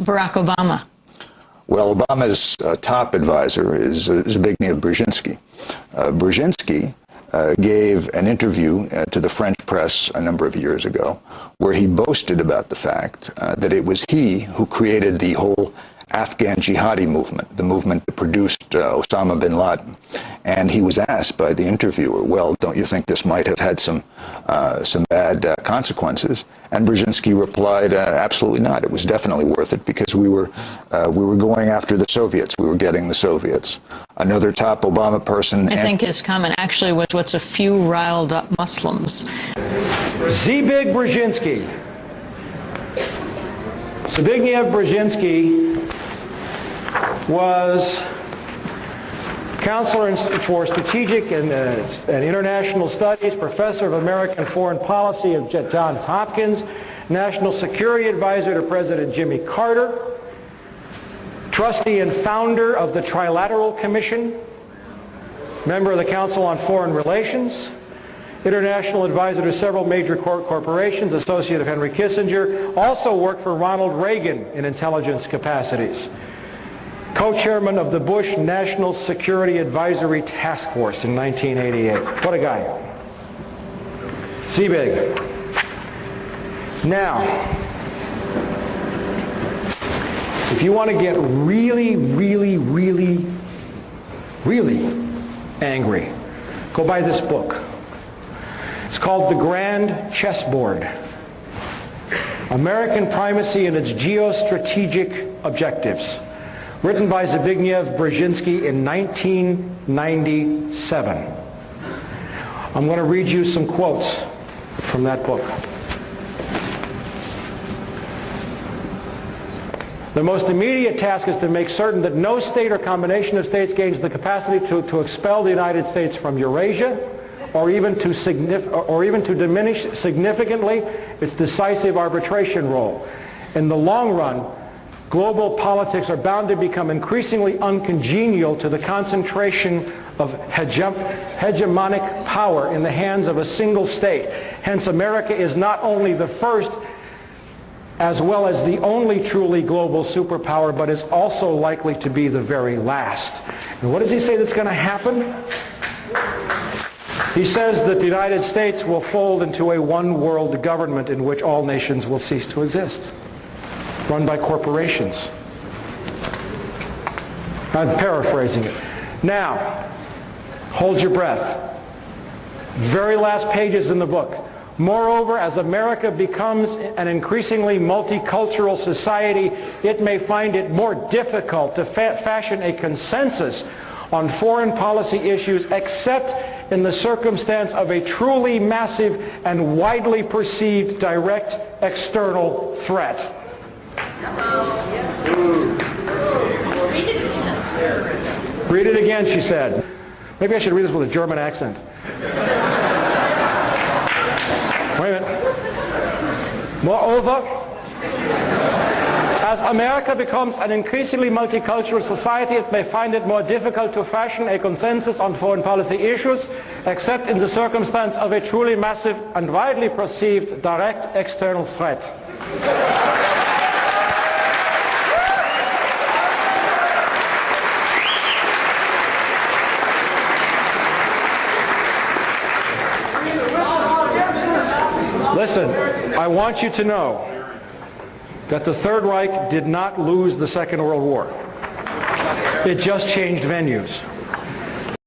Barack Obama? Well, Obama's top advisor is Zbigniew Brzezinski. Brzezinski gave an interview to the French press a number of years ago where he boasted about the fact that it was he who created the whole Afghan jihadi movement, the movement that produced Osama bin Laden. And he was asked by the interviewer, well, don't you think this might have had some bad consequences? And Brzezinski replied, absolutely not. It was definitely worth it because we were going after the Soviets. We were getting the Soviets. Another top Obama person... I think his comment actually was, what's a few riled up Muslims? Zbigniew Brzezinski. Zbigniew Brzezinski was counselor for strategic and international studies, professor of American foreign policy at Johns Hopkins, national security advisor to President Jimmy Carter, trustee and founder of the Trilateral Commission, member of the Council on Foreign Relations, international advisor to several major corporations, associate of Henry Kissinger, also worked for Ronald Reagan in intelligence capacities. Co-chairman of the Bush National Security Advisory Task Force in 1988. What a guy. Zbig. Now, if you want to get really, really, really, really angry, go buy this book. It's called The Grand Chessboard. American Primacy and Its Geostrategic Objectives. Written by Zbigniew Brzezinski in 1997. I'm going to read you some quotes from that book. The most immediate task is to make certain that no state or combination of states gains the capacity to expel the United States from Eurasia, or even to diminish significantly its decisive arbitration role. In the long run, global politics are bound to become increasingly uncongenial to the concentration of hegemonic power in the hands of a single state. Hence, America is not only the first as well as the only truly global superpower, but is also likely to be the very last. And what does he say that's going to happen? He says that the United States will fold into a one-world government in which all nations will cease to exist, run by corporations. I'm paraphrasing it. Now, hold your breath. Very last pages in the book. Moreover, as America becomes an increasingly multicultural society, it may find it more difficult to fashion a consensus on foreign policy issues except in the circumstance of a truly massive and widely perceived direct external threat. Read it again, she said. Maybe I should read this with a German accent. Wait a minute. Moreover, as America becomes an increasingly multicultural society, it may find it more difficult to fashion a consensus on foreign policy issues, except in the circumstance of a truly massive and widely perceived direct external threat. Listen, I want you to know that the Third Reich did not lose the Second World War. It just changed venues.